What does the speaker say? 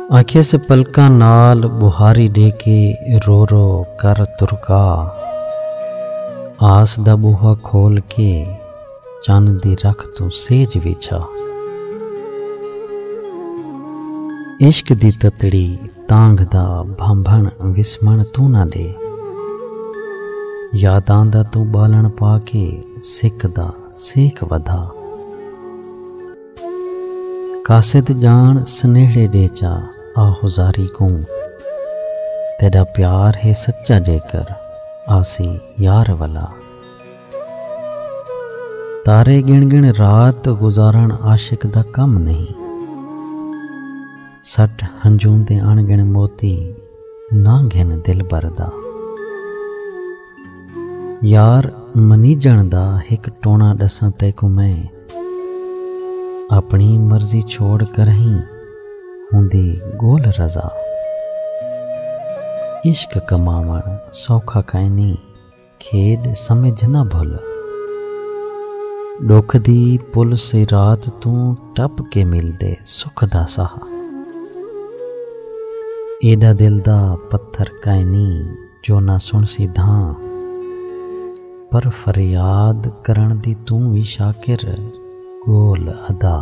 आखे से पलकां नाल बुहारी दे के रो रो कर तुरका, आस दा बूहा खोल के चन्न दी रख तू सेज विछा। इश्क दी ततड़ी तांग दा भांभण विस्मण तू ना दे, यादां दा तू बालण पा के सिक दा सेक वधा। कासिद जान सनेहड़े दे चा आहुजारी को, तेरा प्यार है सच्चा जेकर आसी यार वाला। तारे गिण गिण रात गुजारण आशिक दा कम नहीं, सट हंजूं दे अणगिण मोती ना घिन दिल भरदा। यार मनीजण दा हिक टोना दसां तैको मैं, अपनी मर्जी छोड़ कर ही हुंदी गोल रजा। इश्क कमावण सौखा कैनी खेड समझ ना भुल, दुख दी पुल से रात तू टप के मिलदे सुख दा सहा। एडा दिल दा पत्थर कैनी जो ना सुन सी धां, पर फरियाद करण दी तू भी शाकिर गोल अदा।